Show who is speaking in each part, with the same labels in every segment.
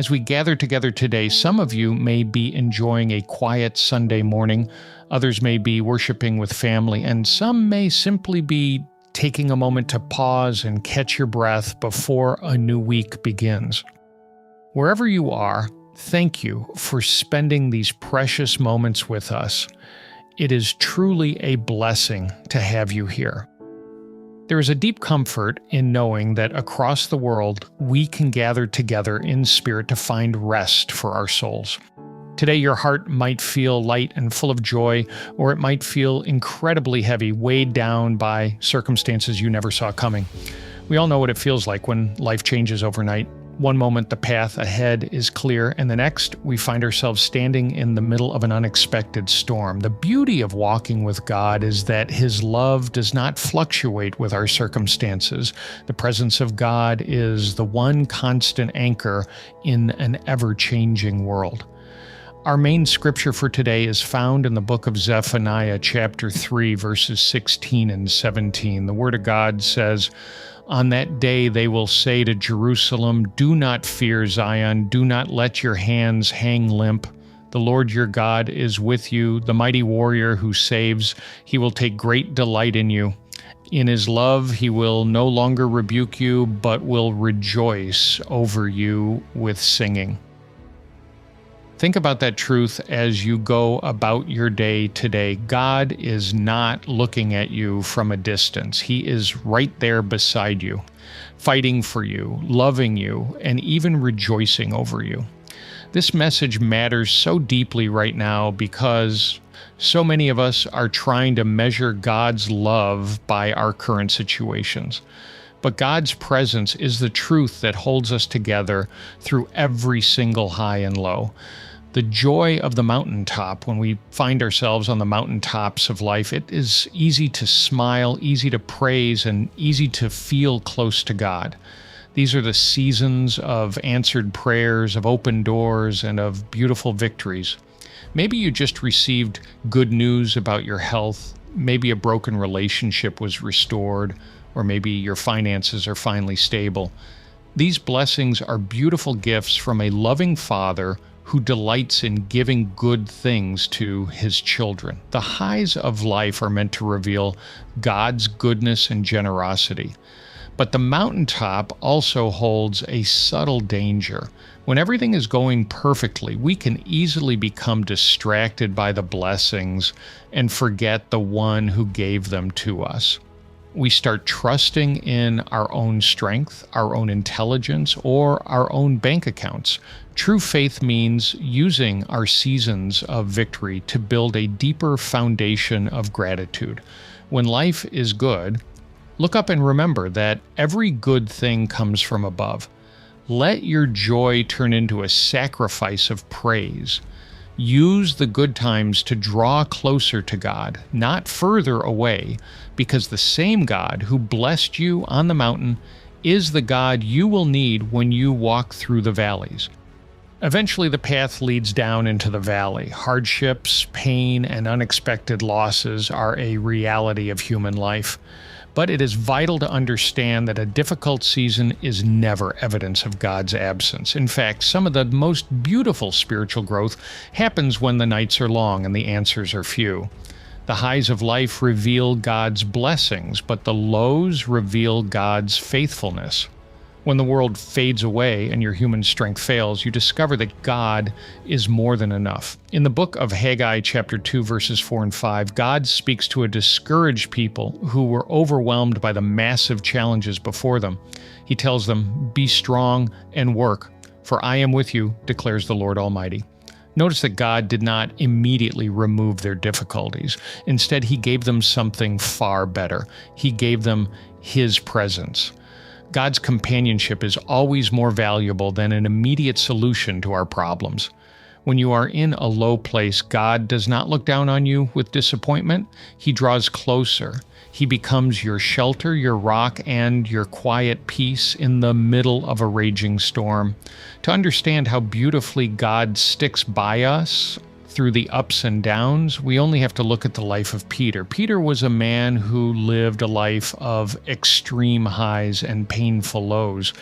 Speaker 1: As we gather together today, some of you may be enjoying a quiet Sunday morning, others may be worshiping with family, and some may simply be taking a moment to pause and catch your breath before a new week begins. Wherever you are, thank you for spending these precious moments with us. It is truly a blessing to have you here. There is a deep comfort in knowing that across the world, we can gather together in spirit to find rest for our souls. Today, your heart might feel light and full of joy, or it might feel incredibly heavy, weighed down by circumstances you never saw coming. We all know what it feels like when life changes overnight. One moment, the path ahead is clear, and the next, we find ourselves standing in the middle of an unexpected storm. The beauty of walking with God is that His love does not fluctuate with our circumstances. The presence of God is the one constant anchor in an ever-changing world. Our main scripture for today is found in the book of Zephaniah, chapter 3, verses 16 and 17. The Word of God says, "On that day they will say to Jerusalem, 'Do not fear, Zion. Do not let your hands hang limp. The Lord your God is with you, the mighty warrior who saves. He will take great delight in you. In His love He will no longer rebuke you, but will rejoice over you with singing.'" Think about that truth as you go about your day today. God is not looking at you from a distance. He is right there beside you, fighting for you, loving you, and even rejoicing over you. This message matters so deeply right now because so many of us are trying to measure God's love by our current situations. But God's presence is the truth that holds us together through every single high and low. The joy of the mountaintop, when we find ourselves on the mountaintops of life, it is easy to smile, easy to praise, and easy to feel close to God. These are the seasons of answered prayers, of open doors, and of beautiful victories. Maybe you just received good news about your health. Maybe a broken relationship was restored, or maybe your finances are finally stable. These blessings are beautiful gifts from a loving Father who delights in giving good things to His children. The highs of life are meant to reveal God's goodness and generosity. But the mountaintop also holds a subtle danger. When everything is going perfectly, we can easily become distracted by the blessings and forget the one who gave them to us. We start trusting in our own strength, our own intelligence, or our own bank accounts. True faith means using our seasons of victory to build a deeper foundation of gratitude. When life is good, look up and remember that every good thing comes from above. Let your joy turn into a sacrifice of praise. Use the good times to draw closer to God, not further away, because the same God who blessed you on the mountain is the God you will need when you walk through the valleys. Eventually, the path leads down into the valley. Hardships, pain, and unexpected losses are a reality of human life. But it is vital to understand that a difficult season is never evidence of God's absence. In fact, some of the most beautiful spiritual growth happens when the nights are long and the answers are few. The highs of life reveal God's blessings, but the lows reveal God's faithfulness. When the world fades away and your human strength fails, you discover that God is more than enough. In the book of Haggai, chapter 2, verses 4 and 5, God speaks to a discouraged people who were overwhelmed by the massive challenges before them. He tells them, "Be strong and work, for I am with you, declares the Lord Almighty." Notice that God did not immediately remove their difficulties. Instead, He gave them something far better. He gave them His presence. God's companionship is always more valuable than an immediate solution to our problems. When you are in a low place, God does not look down on you with disappointment. He draws closer. He becomes your shelter, your rock, and your quiet peace in the middle of a raging storm. To understand how beautifully God sticks by us through the ups and downs, we only have to look at the life of Peter. Peter was a man who lived a life of extreme highs and painful lows.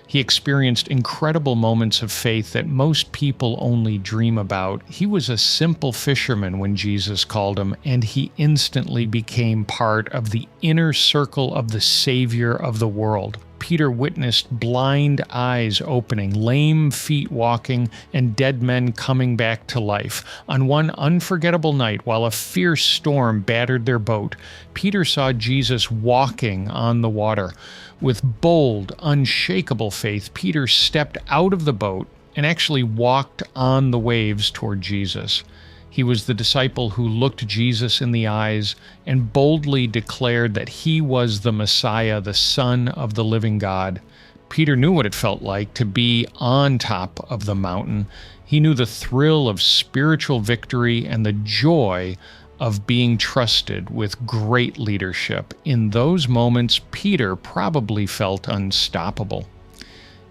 Speaker 1: He experienced incredible moments of faith that most people only dream about. He was a simple fisherman when Jesus called him, and he instantly became part of the inner circle of the Savior of the world. Peter witnessed blind eyes opening, lame feet walking, and dead men coming back to life. On one unforgettable night, while a fierce storm battered their boat, Peter saw Jesus walking on the water. With bold, unshakable faith, Peter stepped out of the boat and actually walked on the waves toward Jesus. He was the disciple who looked Jesus in the eyes and boldly declared that he was the Messiah, the Son of the living God. Peter knew what it felt like to be on top of the mountain. He knew the thrill of spiritual victory and the joy of being trusted with great leadership. In those moments, Peter probably felt unstoppable.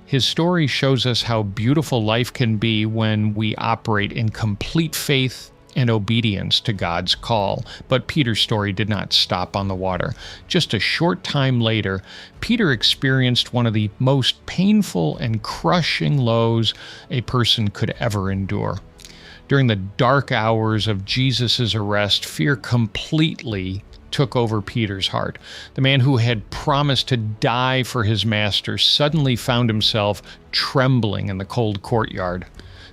Speaker 1: His story shows us how beautiful life can be when we operate in complete faith and obedience to God's call. But Peter's story did not stop on the water. Just a short time later, Peter experienced one of the most painful and crushing lows a person could ever endure. During the dark hours of Jesus' arrest, fear completely took over Peter's heart. The man who had promised to die for his master suddenly found himself trembling in the cold courtyard.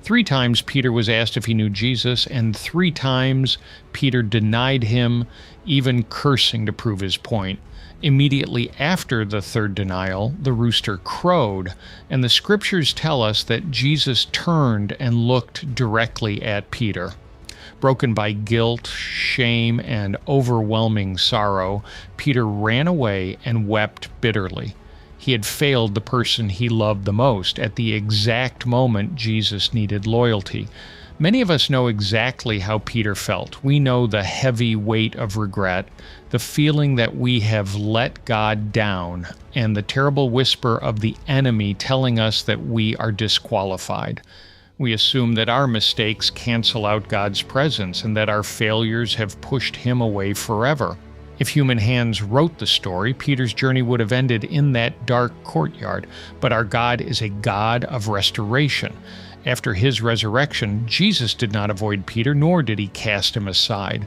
Speaker 1: 3 times Peter was asked if he knew Jesus, and 3 times Peter denied him, even cursing to prove his point. Immediately after the 3rd denial, the rooster crowed, and the scriptures tell us that Jesus turned and looked directly at Peter. Broken by guilt, shame, and overwhelming sorrow, Peter ran away and wept bitterly. He had failed the person he loved the most at the exact moment Jesus needed loyalty. Many of us know exactly how Peter felt. We know the heavy weight of regret, the feeling that we have let God down, and the terrible whisper of the enemy telling us that we are disqualified. We assume that our mistakes cancel out God's presence and that our failures have pushed him away forever. If human hands wrote the story, Peter's journey would have ended in that dark courtyard. But our God is a God of restoration. After his resurrection, Jesus did not avoid Peter, nor did he cast him aside.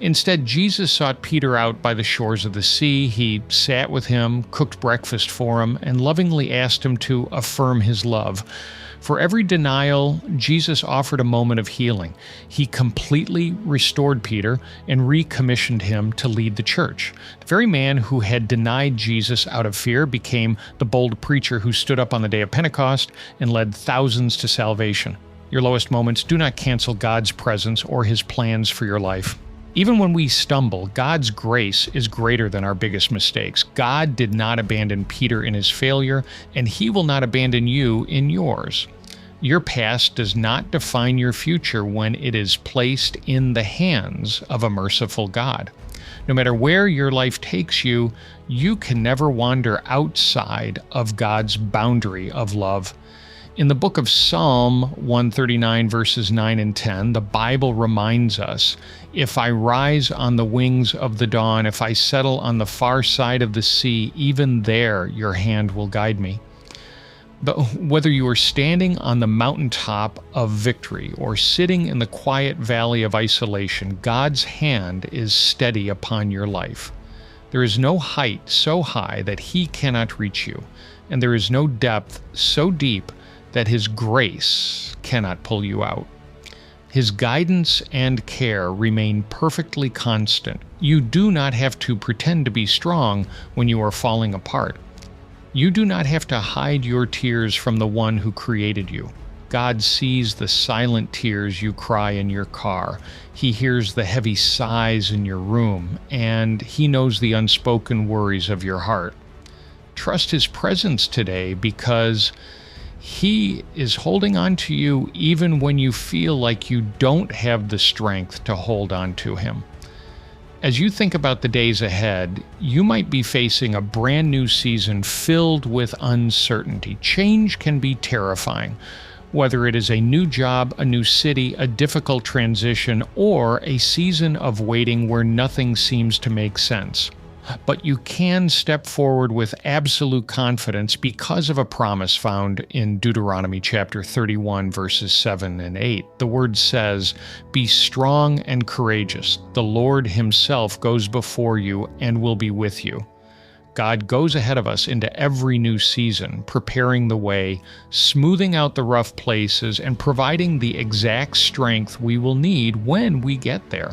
Speaker 1: Instead, Jesus sought Peter out by the shores of the sea. He sat with him, cooked breakfast for him, and lovingly asked him to affirm his love. For every denial, Jesus offered a moment of healing. He completely restored Peter and recommissioned him to lead the church. The very man who had denied Jesus out of fear became the bold preacher who stood up on the day of Pentecost and led thousands to salvation. Your lowest moments do not cancel God's presence or his plans for your life. Even when we stumble, God's grace is greater than our biggest mistakes. God did not abandon Peter in his failure, and he will not abandon you in yours. Your past does not define your future when it is placed in the hands of a merciful God. No matter where your life takes you, you can never wander outside of God's boundary of love. In the book of Psalm 139, verses 9 and 10, the Bible reminds us, "If I rise on the wings of the dawn, if I settle on the far side of the sea, even there your hand will guide me." But whether you are standing on the mountaintop of victory or sitting in the quiet valley of isolation, God's hand is steady upon your life. There is no height so high that he cannot reach you, and there is no depth so deep that his grace cannot pull you out. His guidance and care remain perfectly constant. You do not have to pretend to be strong when you are falling apart. You do not have to hide your tears from the one who created you. God sees the silent tears you cry in your car. He hears the heavy sighs in your room, and he knows the unspoken worries of your heart. Trust his presence today because he is holding on to you even when you feel like you don't have the strength to hold on to him. As you think about the days ahead, you might be facing a brand new season filled with uncertainty. Change can be terrifying, whether it is a new job, a new city, a difficult transition, or a season of waiting where nothing seems to make sense. But you can step forward with absolute confidence because of a promise found in Deuteronomy chapter 31, verses 7 and 8. The word says, "Be strong and courageous. The Lord himself goes before you and will be with you." God goes ahead of us into every new season, preparing the way, smoothing out the rough places, and providing the exact strength we will need when we get there.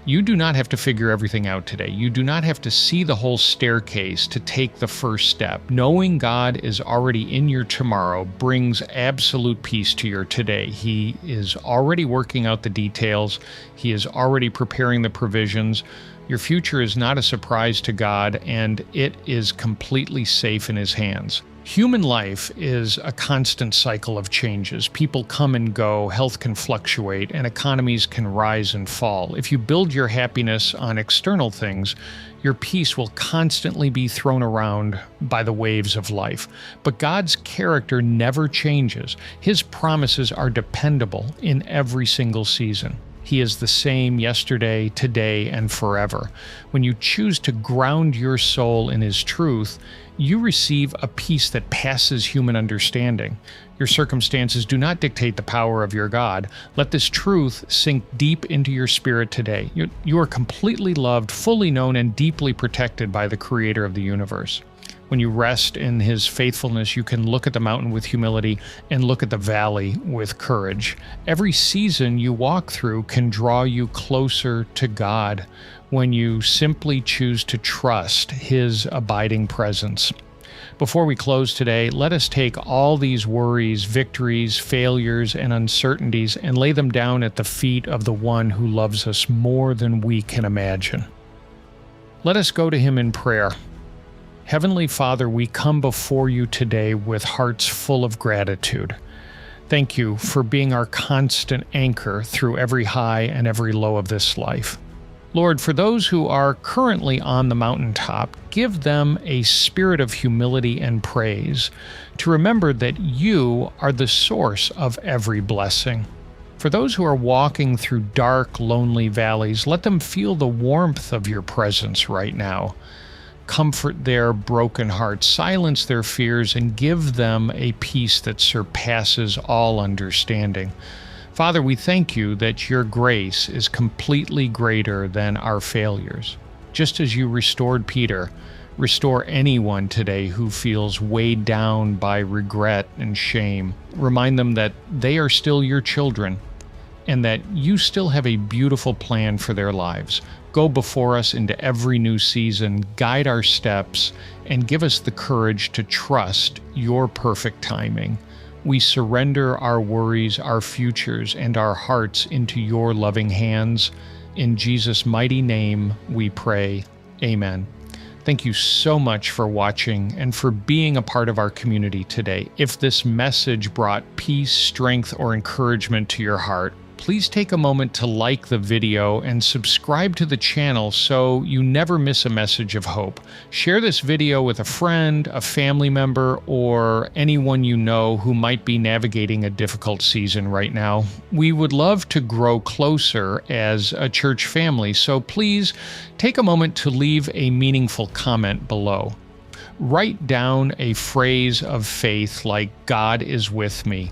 Speaker 1: You do not have to figure everything out today. You do not have to see the whole staircase to take the first step. Knowing God is already in your tomorrow brings absolute peace to your today. He is already working out the details. He is already preparing the provisions. Your future is not a surprise to God, and it is completely safe in His hands. Human life is a constant cycle of changes. People come and go, health can fluctuate, and economies can rise and fall. If you build your happiness on external things, your peace will constantly be thrown around by the waves of life. But God's character never changes. His promises are dependable in every single season. He is the same yesterday, today, and forever. When you choose to ground your soul in His truth, you receive a peace that passes human understanding. Your circumstances do not dictate the power of your God. Let this truth sink deep into your spirit today. You are completely loved, fully known, and deeply protected by the Creator of the universe. When you rest in His faithfulness, you can look at the mountain with humility and look at the valley with courage. Every season you walk through can draw you closer to God when you simply choose to trust His abiding presence. Before we close today, let us take all these worries, victories, failures, and uncertainties and lay them down at the feet of the one who loves us more than we can imagine. Let us go to Him in prayer. Heavenly Father, we come before you today with hearts full of gratitude. Thank you for being our constant anchor through every high and every low of this life. Lord, for those who are currently on the mountaintop, give them a spirit of humility and praise to remember that you are the source of every blessing. For those who are walking through dark, lonely valleys, let them feel the warmth of your presence right now. Comfort their broken hearts, silence their fears, and give them a peace that surpasses all understanding. Father, we thank you that your grace is completely greater than our failures. Just as you restored Peter, restore anyone today who feels weighed down by regret and shame. Remind them that they are still your children and that you still have a beautiful plan for their lives. Go before us into every new season, guide our steps, and give us the courage to trust your perfect timing. We surrender our worries, our futures, and our hearts into your loving hands. In Jesus' mighty name we pray. Amen. Thank you so much for watching and for being a part of our community today. If this message brought peace, strength, or encouragement to your heart, please take a moment to like the video and subscribe to the channel so you never miss a message of hope. Share this video with a friend, a family member, or anyone you know who might be navigating a difficult season right now. We would love to grow closer as a church family, so please take a moment to leave a meaningful comment below. Write down a phrase of faith like, "God is with me,"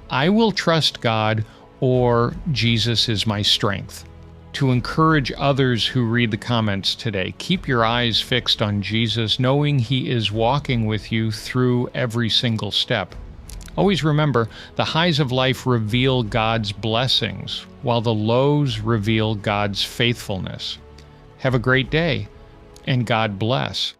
Speaker 1: "I will trust God," or "Jesus is my strength." To encourage others who read the comments today, keep your eyes fixed on Jesus, knowing He is walking with you through every single step. Always remember, the highs of life reveal God's blessings, while the lows reveal God's faithfulness. Have a great day, and God bless.